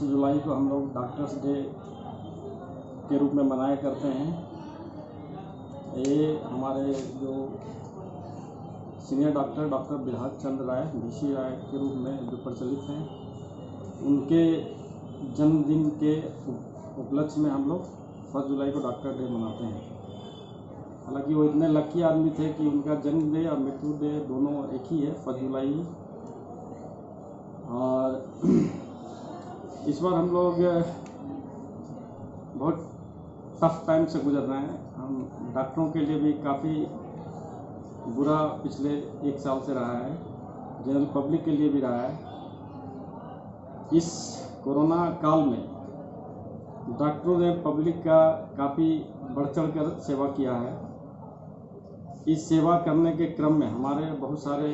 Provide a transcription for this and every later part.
1 जुलाई को हम लोग डॉक्टर्स डे के रूप में मनाया करते हैं। ये हमारे जो सीनियर डॉक्टर बिधान चंद्र राय बीसी राय के रूप में जो प्रचलित हैं, उनके जन्मदिन के उपलक्ष्य में हम लोग 1 जुलाई को डॉक्टर डे मनाते हैं। हालांकि वो इतने लकी आदमी थे कि उनका जन्म डे और मृत्यु डे दोनों एक ही है, 1 जुलाई। और इस बार हम लोग बहुत टफ टाइम से गुजर रहे हैं। हम डॉक्टरों के लिए भी काफ़ी बुरा पिछले 1 साल से रहा है, जनरल पब्लिक के लिए भी रहा है। इस कोरोना काल में डॉक्टरों ने पब्लिक का काफ़ी बढ़ चढ़ कर सेवा किया है। इस सेवा करने के क्रम में हमारे बहुत सारे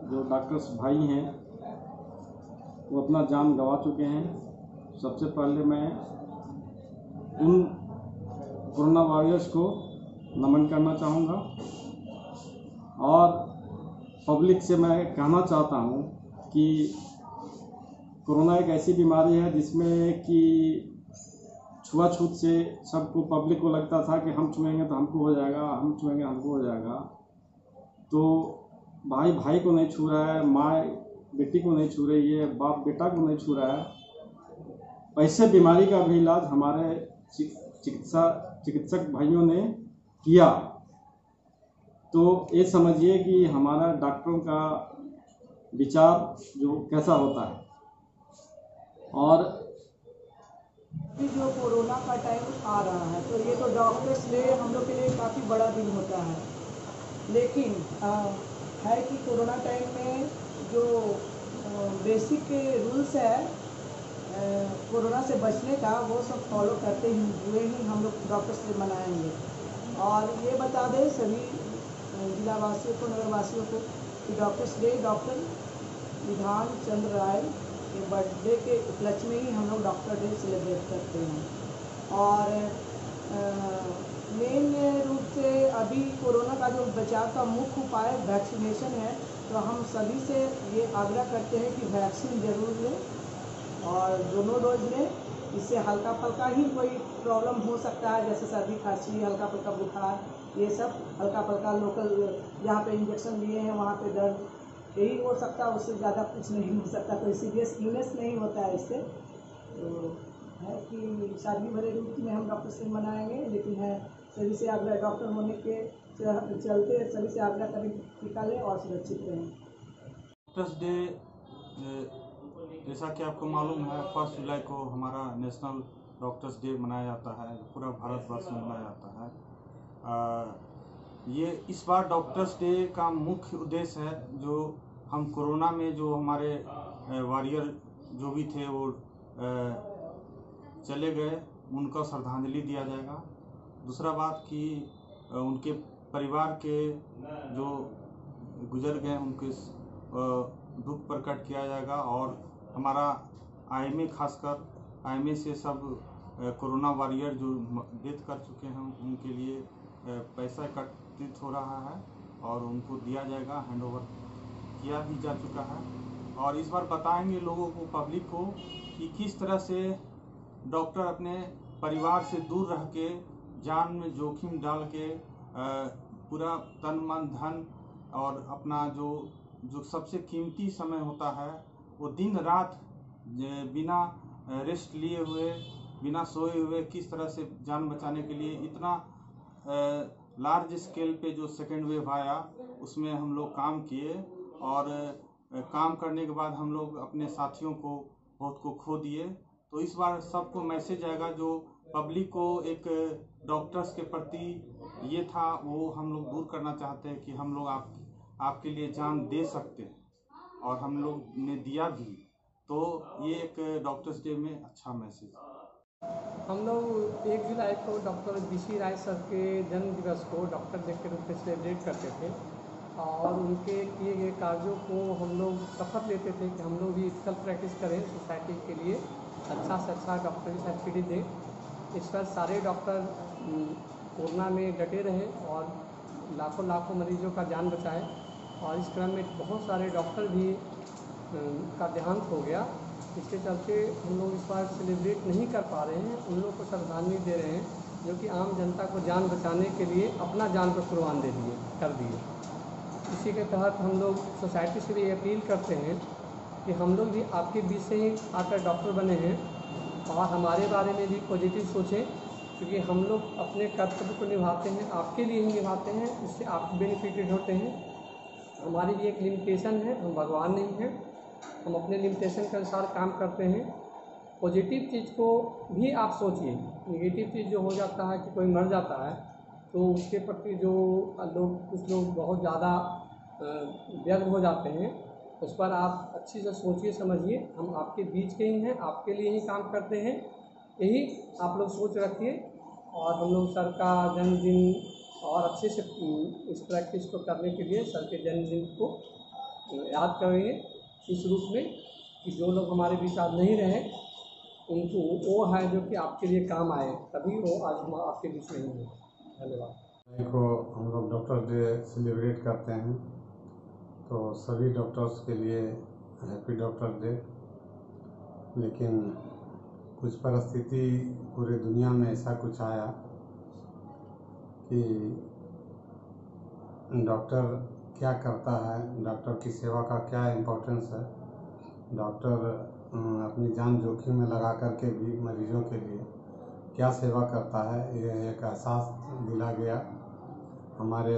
जो डॉक्टर्स भाई हैं वो अपना जान गंवा चुके हैं। सबसे पहले मैं उन कोरोना वॉरियर्स को नमन करना चाहूँगा और पब्लिक से मैं कहना चाहता हूँ कि कोरोना एक ऐसी बीमारी है जिसमें कि छुआछूत से सबको पब्लिक को लगता था कि हम छुएंगे तो हमको हो जाएगा, हम छुएंगे हमको हो जाएगा। तो भाई भाई को नहीं छू रहा है, माँ बेटी को नहीं छू रही है, बाप बेटा को नहीं छू रहा है। ऐसे बीमारी का भी इलाज हमारे चिकित्सक भाइयों ने किया। तो ये समझिए कि हमारा डॉक्टरों का विचार जो कैसा होता है। और जो कोरोना का टाइम आ रहा है तो ये तो डॉक्टर्स डे हम लोग के लिए काफ़ी बड़ा दिन होता है, लेकिन है कि कोरोना टाइम में जो बेसिक रूल्स है कोरोना से बचने का वो सब फॉलो करते हुए ही हम लोग डॉक्टर्स डे मनाएंगे। और ये बता दें सभी जिलावासियों को, नगरवासियों को कि डॉक्टर्स डे डॉक्टर बिधान चंद्र राय के बर्थडे के उपलक्ष्य में ही हम लोग डॉक्टर डे सेलिब्रेट करते हैं। और मेन रूप से अभी कोरोना का जो बचाव का मुख्य उपाय वैक्सीनेशन है, तो हम सभी से ये आग्रह करते हैं कि वैक्सीन जरूर लें और दोनों डोज लें। इससे हल्का फुल्का ही कोई प्रॉब्लम हो सकता है, जैसे सर्दी खांसी, हल्का फुल्का बुखार, ये सब हल्का फुल्का लोकल जहाँ पे इंजेक्शन लिए हैं वहाँ पे दर्द, यही हो सकता है, उससे ज़्यादा कुछ नहीं हो सकता। कोई सीरियस इलनेस नहीं होता है इससे। तो है कि शादी भरे रूप में हम डॉक्टर से मनाएंगे, लेकिन है सभी से आग्रह, डॉक्टर होने के चलते सभी से आग्रह करें टीका लें और सुरक्षित रहें। डॉक्टर्स डे जैसा कि आपको मालूम है 1 जुलाई को हमारा नेशनल डॉक्टर्स डे मनाया जाता है, पूरा भारतवर्ष में मनाया जाता है। ये इस बार डॉक्टर्स डे का मुख्य उद्देश्य है, जो हम कोरोना में जो हमारे वॉरियर जो भी थे वो चले गए, उनको श्रद्धांजलि दिया जाएगा। दूसरा बात कि उनके परिवार के जो गुजर गए उनके दुख प्रकट किया जाएगा। और हमारा IMA खासकर IMA से सब कोरोना वॉरियर जो डेथ कर चुके हैं उनके लिए पैसा एकत्रित हो रहा है और उनको दिया जाएगा, हैंडओवर किया भी जा चुका है। और इस बार बताएंगे लोगों को, पब्लिक को, कि किस तरह से डॉक्टर अपने परिवार से दूर रह के जान में जोखिम डाल के पूरा तन मन धन और अपना जो सबसे कीमती समय होता है वो दिन रात बिना रेस्ट लिए हुए, बिना सोए हुए किस तरह से जान बचाने के लिए इतना लार्ज स्केल पे जो सेकेंड वेव आया उसमें हम लोग काम किए। और काम करने के बाद हम लोग अपने साथियों को बहुत को खो दिए। तो इस बार सबको मैसेज आएगा, जो पब्लिक को एक डॉक्टर्स के प्रति ये था वो हम लोग दूर करना चाहते हैं कि हम लोग आपके लिए जान दे सकते हैं, और हम लोग ने दिया भी। तो ये एक डॉक्टर्स डे में अच्छा मैसेज। हम लोग 1 जुलाई को डॉक्टर बीसी राय सर के जन्म दिवस को डॉक्टर डे के रूप में सेलिब्रेट करते थे और उनके किए गए कार्यों को हम लोग शपथ लेते थे कि हम लोग भी इसका प्रैक्टिस करें, सोसाइटी के लिए अच्छा से अच्छा डॉक्टरी सर्टिफिकेट दें। इस पर सारे डॉक्टर कोरोना में डटे रहे और लाखों मरीजों का जान बचाएं। और इस क्रम में बहुत सारे डॉक्टर भी का देहांत हो गया। इसके चलते हम लोग इस बार सेलिब्रेट नहीं कर पा रहे हैं। उन लोग को श्रद्धांजलि दे रहे हैं जो कि आम जनता को जान बचाने के लिए अपना जान को कुर्बान कर दिए। इसी के तहत हम लोग सोसाइटी से भी अपील करते हैं कि हम लोग भी आपके बीच से ही आकर डॉक्टर बने हैं और हमारे बारे में भी पॉजिटिव सोचें, क्योंकि हम लोग अपने कर्तव्य को निभाते हैं, आपके लिए ही निभाते हैं, इससे आप बेनिफिटेड होते हैं। हमारी भी एक लिमिटेशन है, हम भगवान नहीं हैं, हम अपने लिमिटेशन के अनुसार काम करते हैं। पॉजिटिव चीज़ को भी आप सोचिए। नेगेटिव चीज़ जो हो जाता है कि कोई मर जाता है तो उसके प्रति जो कुछ लोग बहुत ज़्यादा व्यग्र हो जाते हैं, उस पर आप अच्छी से सोचिए समझिए। हम आपके बीच के ही हैं, आपके लिए ही काम करते हैं, यही आप लोग सोच रखिए। और हम लोग सर का जन्मदिन और अच्छे से इस प्रैक्टिस को करने के लिए सर के जन्मदिन को याद करेंगे इस रूप में कि जो लोग हमारे बीच आज नहीं रहे उनको वो है जो कि आपके लिए काम आए, तभी वो आज हम आपके बीच नहीं हैं। धन्यवाद। को हम लोग डॉक्टर डे सेलिब्रेट करते हैं, तो सभी डॉक्टर्स के लिए हैप्पी डॉक्टर डे। लेकिन कुछ परिस्थिति पूरे दुनिया में ऐसा कुछ आया कि डॉक्टर क्या करता है, डॉक्टर की सेवा का क्या इम्पोर्टेंस है, डॉक्टर अपनी जान जोखिम में लगा करके भी मरीजों के लिए क्या सेवा करता है, यह एक एहसास दिला गया। हमारे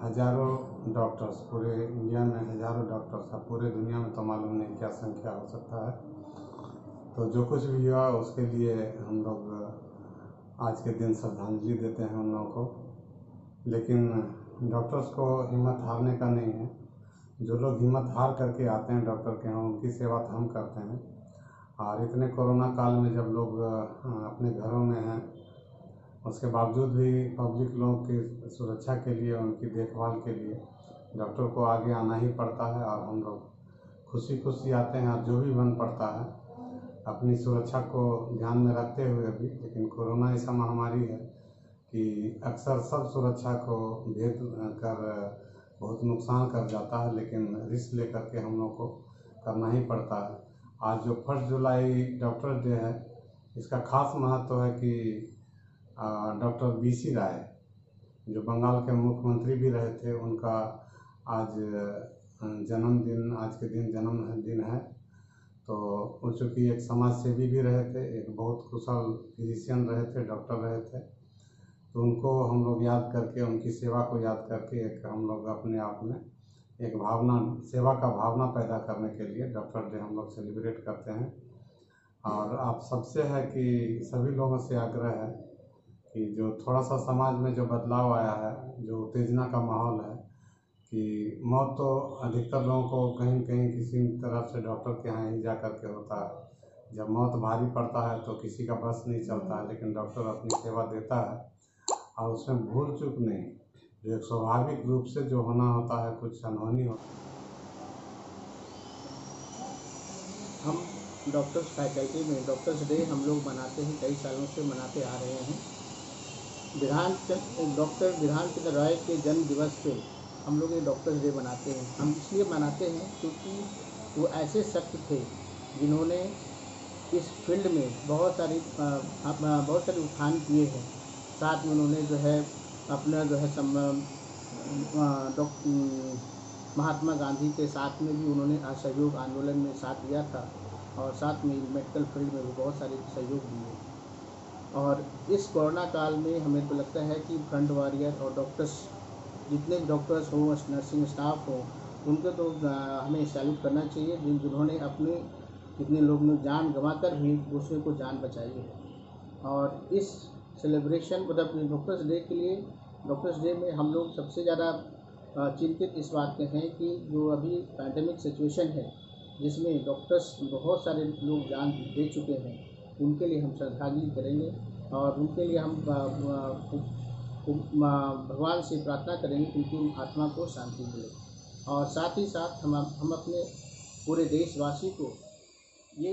हज़ारों डॉक्टर्स, पूरे इंडिया में हज़ारों डॉक्टर्स हैं, पूरे दुनिया में तो मालूम नहीं क्या संख्या हो सकता है। तो जो कुछ भी हुआ उसके लिए हम लोग आज के दिन श्रद्धांजलि देते हैं उन लोगों को। लेकिन डॉक्टर्स को हिम्मत हारने का नहीं है। जो लोग हिम्मत हार करके आते हैं डॉक्टर के यहाँ, उनकी सेवा तो हम करते हैं। और इतने कोरोना काल में जब लोग अपने घरों में हैं, उसके बावजूद भी पब्लिक लोगों की सुरक्षा के लिए, उनकी देखभाल के लिए डॉक्टर को आगे आना ही पड़ता है। और हम लोग खुशी खुशी आते हैं, और जो भी बन पड़ता है अपनी सुरक्षा को ध्यान में रखते हुए भी। लेकिन कोरोना ऐसा महामारी है कि अक्सर सब सुरक्षा को भेद कर बहुत नुकसान कर जाता है, लेकिन रिस्क लेकर के हम लोग को करना ही पड़ता है। आज जो 1 जुलाई डॉक्टर डे है, इसका खास महत्व है कि डॉक्टर BC राय, जो बंगाल के मुख्यमंत्री भी रहे थे, उनका आज जन्मदिन, आज के दिन जन्मदिन है। तो वो चूँकि एक समाज सेवी भी रहे थे, एक बहुत कुशल फिजिशियन रहे थे, डॉक्टर रहे थे, तो उनको हम लोग याद करके, उनकी सेवा को याद करके एक हम लोग अपने आप में एक भावना, सेवा का भावना पैदा करने के लिए डॉक्टर डे हम लोग सेलिब्रेट करते हैं। और आप सबसे है कि सभी लोगों से आग्रह है कि जो थोड़ा सा समाज में जो बदलाव आया है, जो उत्तेजना का माहौल है कि मौत तो अधिकतर लोगों को कहीं कहीं किसी तरफ से डॉक्टर के यहाँ ही जा कर के होता है। जब मौत भारी पड़ता है तो किसी का बस नहीं चलता है, लेकिन डॉक्टर अपनी सेवा देता है और उसमें भूल चूक नहीं, जो एक स्वाभाविक रूप से जो होना होता है, कुछ अनहोनी होती है। हम डॉक्टर्स फैकल्टी में डॉक्टर्स डे हम लोग मनाते हैं, कई सालों से मनाते आ रहे हैं। डॉक्टर बिरहान चंद्र राय के जन्म दिवस पे हम लोग ये डॉक्टर्स डे मनाते हैं। हम इसलिए मनाते हैं क्योंकि वो ऐसे शख्स थे जिन्होंने इस फील्ड में बहुत सारे उत्थान किए हैं। साथ में उन्होंने जो है अपना जो है महात्मा गांधी के साथ में भी उन्होंने असहयोग आंदोलन में साथ दिया था, और साथ में मेडिकल फील्ड में भी बहुत सारे सहयोग दिए। और इस कोरोना काल में हमें तो लगता है कि फ्रंट वॉरियर और डॉक्टर्स, जितने भी डॉक्टर्स हों, नर्सिंग स्टाफ हो, उनको तो हमें सैल्यूट करना चाहिए, जिन्होंने अपने कितने लोग ने जान गंवाकर भी दूसरे को जान बचाई है। और इस सेलिब्रेशन मतलब डॉक्टर्स डे के लिए, डॉक्टर्स डे में हम लोग सबसे ज़्यादा चिंतित इस बात के हैं कि जो अभी पैंडेमिक सिचुएशन है, जिसमें डॉक्टर्स बहुत सारे लोग जान दे चुके हैं, उनके लिए हम श्रद्धांजलि करेंगे और उनके लिए हम भगवान से प्रार्थना करेंगे कि उनकी आत्मा को शांति मिले। और साथ ही साथ हम अपने पूरे देशवासी को ये